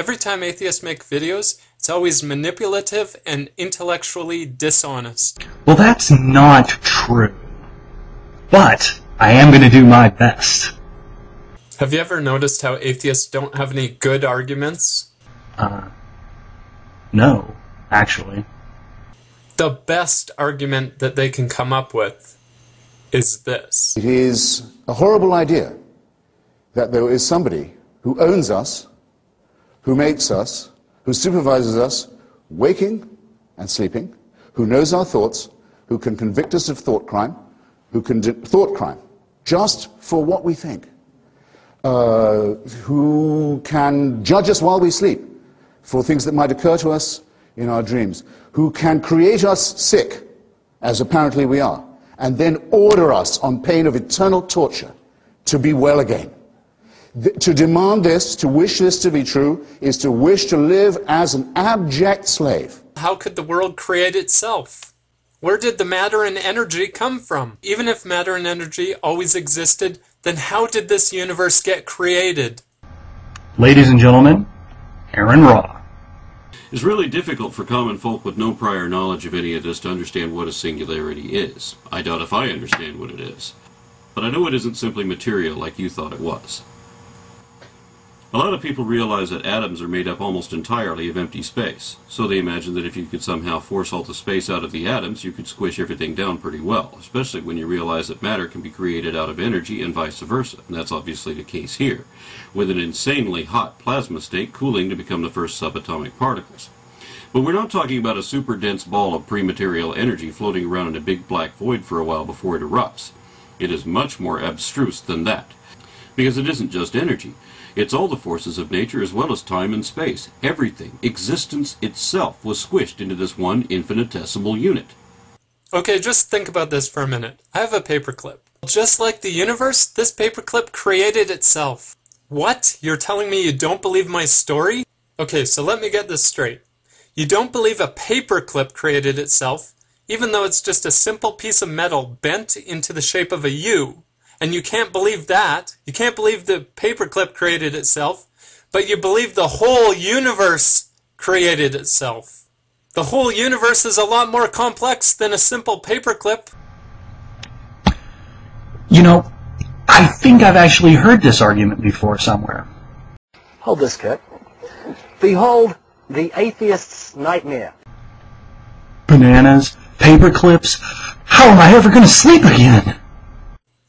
Every time atheists make videos, it's always manipulative and intellectually dishonest. Well, that's not true. But I am going to do my best. Have you ever noticed how atheists don't have any good arguments? No, actually. The best argument that they can come up with is this. It is a horrible idea that there is somebody who owns us, who makes us, who supervises us, waking and sleeping, who knows our thoughts, who can convict us of thought crime, thought crime, just for what we think, who can judge us while we sleep for things that might occur to us in our dreams, who can create us sick, as apparently we are, and then order us on pain of eternal torture to be well again. To demand this, to wish this to be true, is to wish to live as an abject slave. How could the world create itself? Where did the matter and energy come from? Even if matter and energy always existed, then how did this universe get created? Ladies and gentlemen, AronRa. It's really difficult for common folk with no prior knowledge of any of this to understand what a singularity is. I doubt if I understand what it is. But I know it isn't simply material like you thought it was. A lot of people realize that atoms are made up almost entirely of empty space, so they imagine that if you could somehow force all the space out of the atoms, you could squish everything down pretty well, especially when you realize that matter can be created out of energy and vice versa, and that's obviously the case here, with an insanely hot plasma state cooling to become the first subatomic particles. But we're not talking about a super dense ball of pre-material energy floating around in a big black void for a while before it erupts. It is much more abstruse than that, because it isn't just energy. It's all the forces of nature as well as time and space. Everything, existence itself, was squished into this one infinitesimal unit. Okay, just think about this for a minute. I have a paperclip. Just like the universe, this paperclip created itself. What? You're telling me you don't believe my story? Okay, so let me get this straight. You don't believe a paperclip created itself, even though it's just a simple piece of metal bent into the shape of a U. And you can't believe that. You can't believe the paperclip created itself, but you believe the whole universe created itself. The whole universe is a lot more complex than a simple paperclip. You know, I think I've actually heard this argument before somewhere. Hold this, Kurt. Behold the atheist's nightmare. Bananas, paperclips, how am I ever going to sleep again?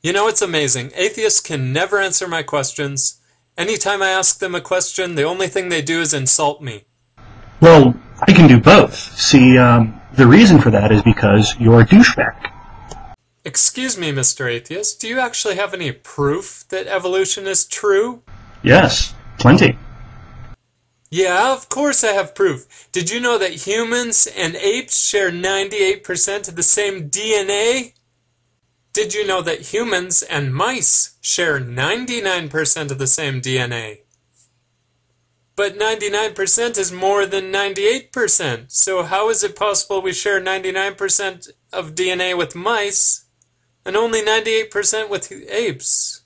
You know, it's amazing. Atheists can never answer my questions. Anytime I ask them a question, the only thing they do is insult me. Well, I can do both. See, the reason for that is because you're a douchebag. Excuse me, Mr. Atheist, do you actually have any proof that evolution is true? Yes, plenty. Yeah, of course I have proof. Did you know that humans and apes share 98% of the same DNA? Did you know that humans and mice share 99% of the same DNA? But 99% is more than 98%, so how is it possible we share 99% of DNA with mice and only 98% with apes?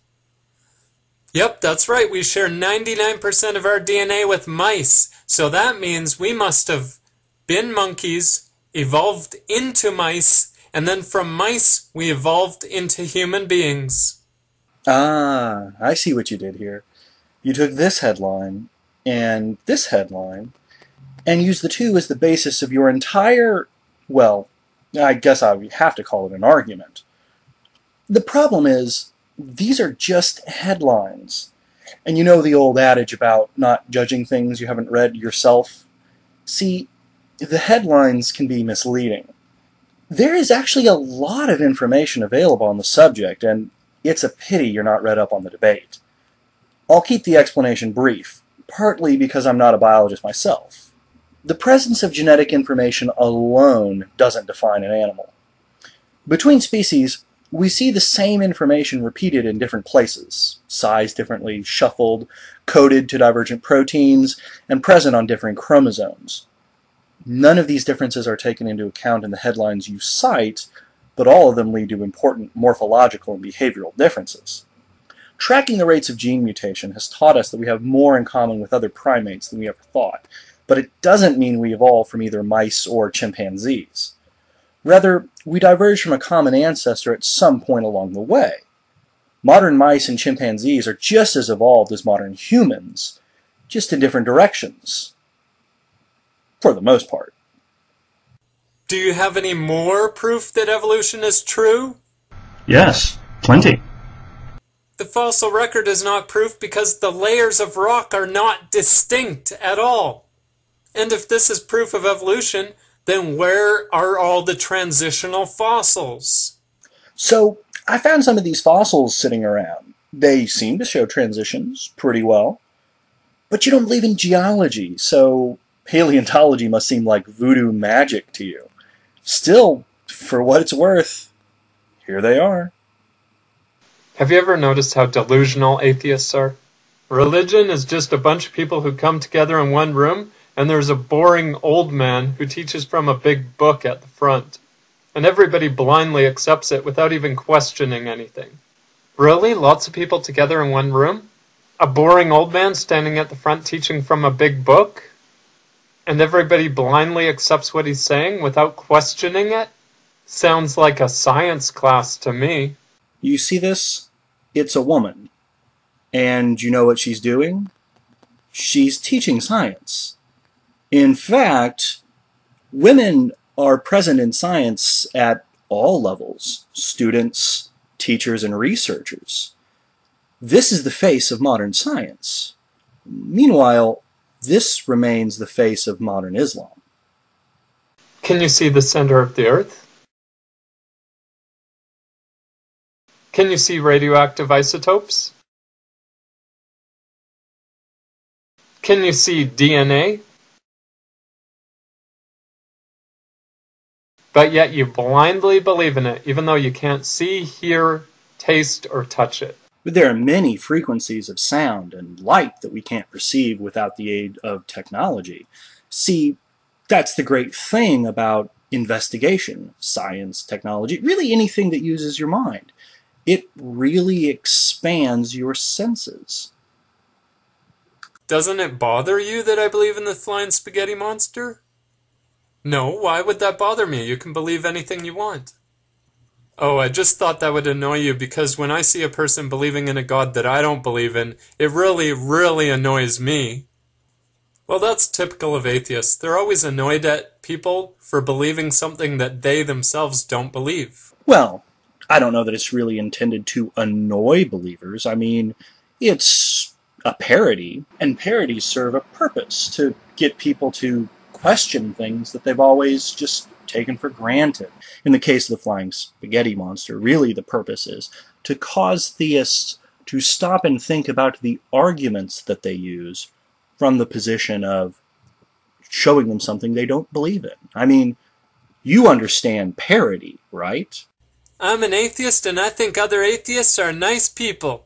Yep, that's right, we share 99% of our DNA with mice, so that means we must have been monkeys, evolved into mice, and then from mice, we evolved into human beings. Ah, I see what you did here. You took this headline and this headline and used the two as the basis of your entire, well, I guess I would have to call it an argument. The problem is, these are just headlines. And you know the old adage about not judging things you haven't read yourself? See, the headlines can be misleading. There is actually a lot of information available on the subject, and it's a pity you're not read up on the debate. I'll keep the explanation brief, partly because I'm not a biologist myself. The presence of genetic information alone doesn't define an animal. Between species, we see the same information repeated in different places, sized differently, shuffled, coded to divergent proteins, and present on different chromosomes. None of these differences are taken into account in the headlines you cite, but all of them lead to important morphological and behavioral differences. Tracking the rates of gene mutation has taught us that we have more in common with other primates than we ever thought, but it doesn't mean we evolved from either mice or chimpanzees. Rather, we diverged from a common ancestor at some point along the way. Modern mice and chimpanzees are just as evolved as modern humans, just in different directions. For the most part. Do you have any more proof that evolution is true? Yes, plenty. The fossil record is not proof because the layers of rock are not distinct at all. And if this is proof of evolution, then where are all the transitional fossils? So, I found some of these fossils sitting around. They seem to show transitions pretty well. But you don't believe in geology, so paleontology must seem like voodoo magic to you. Still, for what it's worth, here they are. Have you ever noticed how delusional atheists are? Religion is just a bunch of people who come together in one room, and there's a boring old man who teaches from a big book at the front. And everybody blindly accepts it without even questioning anything. Really? Lots of people together in one room? A boring old man standing at the front teaching from a big book? And everybody blindly accepts what he's saying without questioning it? Sounds like a science class to me. You see this? It's a woman. And you know what she's doing? She's teaching science. In fact, women are present in science at all levels. Students, teachers, and researchers. This is the face of modern science. Meanwhile, this remains the face of modern Islam. Can you see the center of the Earth? Can you see radioactive isotopes? Can you see DNA? But yet you blindly believe in it, even though you can't see, hear, taste, or touch it. But there are many frequencies of sound and light that we can't perceive without the aid of technology. See, that's the great thing about investigation, science, technology, really anything that uses your mind. It really expands your senses. Doesn't it bother you that I believe in the flying spaghetti monster? No, why would that bother me? You can believe anything you want. Oh, I just thought that would annoy you because when I see a person believing in a god that I don't believe in, it really, really annoys me. Well, that's typical of atheists. They're always annoyed at people for believing something that they themselves don't believe. Well, I don't know that it's really intended to annoy believers. I mean, it's a parody, and parodies serve a purpose to get people to question things that they've always just taken for granted. In the case of the flying spaghetti monster, really the purpose is to cause theists to stop and think about the arguments that they use from the position of showing them something they don't believe in. I mean, you understand parody, right? I'm an atheist and I think other atheists are nice people.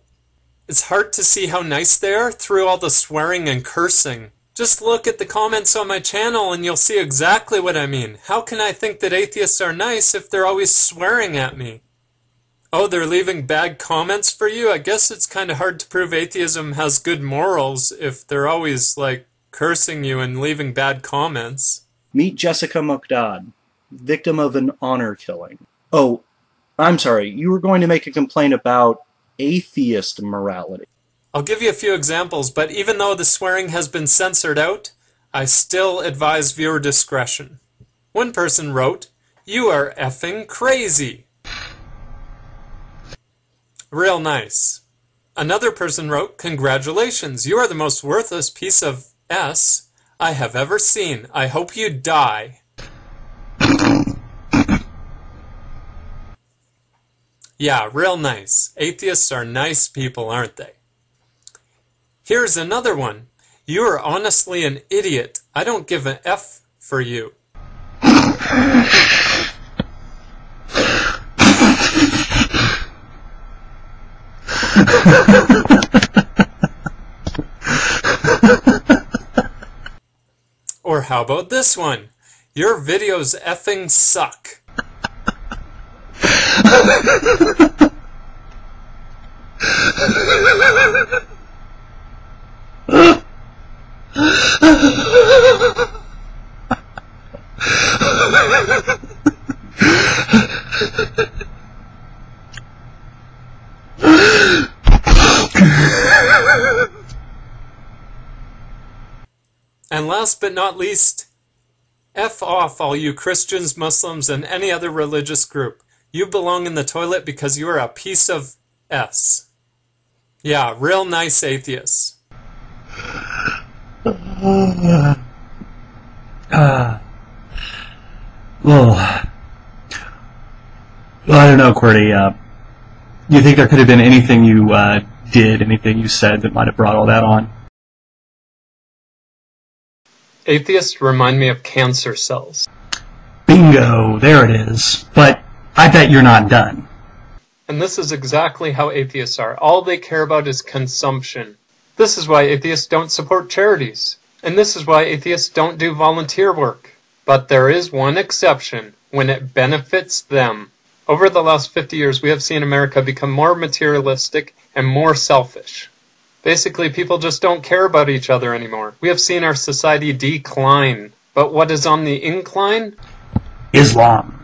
It's hard to see how nice they are through all the swearing and cursing. Just look at the comments on my channel and you'll see exactly what I mean. How can I think that atheists are nice if they're always swearing at me? Oh, they're leaving bad comments for you? I guess it's kind of hard to prove atheism has good morals if they're always, like, cursing you and leaving bad comments. Meet Jessica Mukdad, victim of an honor killing. Oh, I'm sorry, you were going to make a complaint about atheist morality. I'll give you a few examples, but even though the swearing has been censored out, I still advise viewer discretion. One person wrote, "You are effing crazy." Real nice. Another person wrote, "Congratulations, you are the most worthless piece of S I have ever seen. I hope you die." Yeah, real nice. Atheists are nice people, aren't they? Here's another one. "You are honestly an idiot. I don't give an F for you." Or how about this one? "Your videos effing suck." And last but not least, F off all you Christians, Muslims, and any other religious group. You belong in the toilet because you are a piece of S. Yeah, real nice atheists. Well, I don't know, QWERTY. You think there could have been anything you did, anything you said that might have brought all that on? Atheists remind me of cancer cells. Bingo, there it is. But I bet you're not done. And this is exactly how atheists are. All they care about is consumption. This is why atheists don't support charities. And this is why atheists don't do volunteer work. But there is one exception, when it benefits them. Over the last 50 years, we have seen America become more materialistic and more selfish. Basically, people just don't care about each other anymore. We have seen our society decline. But what is on the incline? Islam.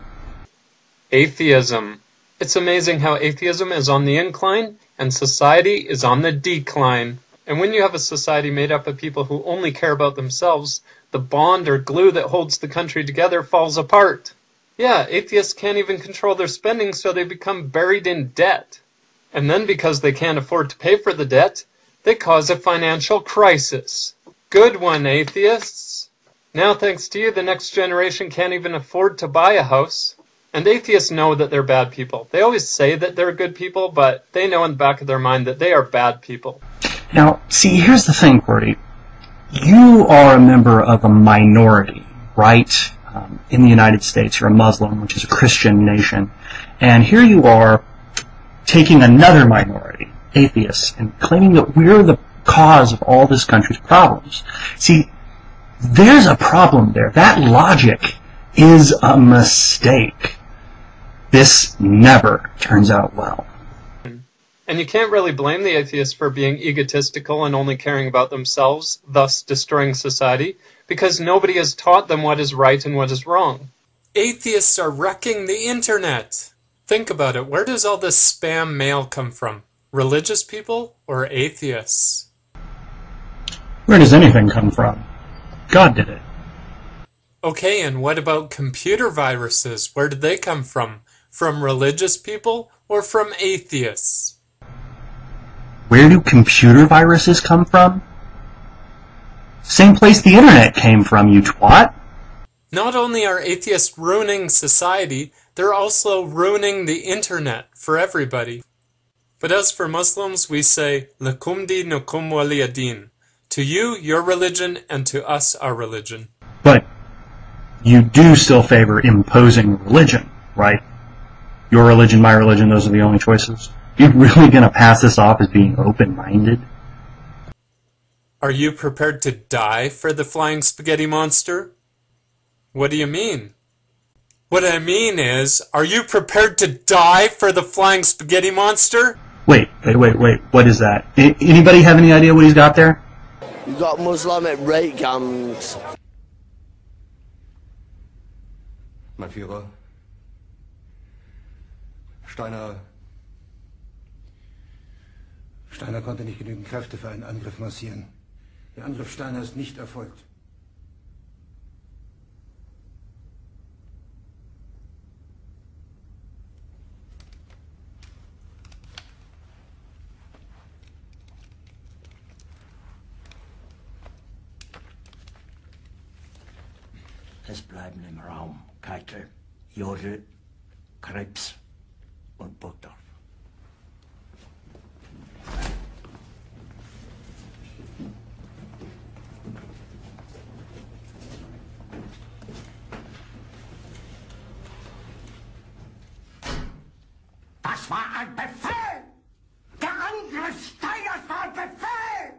Atheism. It's amazing how atheism is on the incline and society is on the decline. And when you have a society made up of people who only care about themselves, the bond or glue that holds the country together falls apart. Yeah, atheists can't even control their spending, so they become buried in debt. And then because they can't afford to pay for the debt, they cause a financial crisis. Good one, atheists. Now, thanks to you, the next generation can't even afford to buy a house. And atheists know that they're bad people. They always say that they're good people, but they know in the back of their mind that they are bad people. Now, see, here's the thing, QWERTY. You are a member of a minority, right? In the United States, you're a Muslim, which is a Christian nation. And here you are taking another minority, atheists, and claiming that we're the cause of all this country's problems. See, there's a problem there. That logic is a mistake. This never turns out well. And you can't really blame the atheists for being egotistical and only caring about themselves, thus destroying society, because nobody has taught them what is right and what is wrong. Atheists are wrecking the internet. Think about it. Where does all this spam mail come from? Religious people or atheists? Where does anything come from? God did it. Okay, and what about computer viruses? Where did they come from? From religious people or from atheists? Where do computer viruses come from? Same place the internet came from, you twat. Not only are atheists ruining society, they're also ruining the internet for everybody. But as for Muslims, we say, Lakum dinukum waliya din. To you, your religion, and to us, our religion. But you do still favor imposing religion, right? Your religion, my religion, those are the only choices. You're really going to pass this off as being open-minded? Are you prepared to die for the flying spaghetti monster? What do you mean? What I mean is, are you prepared to die for the flying spaghetti monster? Wait. What is that? Anybody have any idea what he's got there? You got Muslamic Rayguns. Mein Führer, Steiner konnte nicht genügend Kräfte für einen Angriff massieren. Der Angriff Steiner ist nicht erfolgt. Es bleiben im Raum Keitel, Jodel, Krebs und Butter. Das war ein Befehl! Der Angriff Steiners war ein Befehl!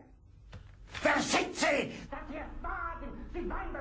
Versitze! Das hier Wagen, Sie meinen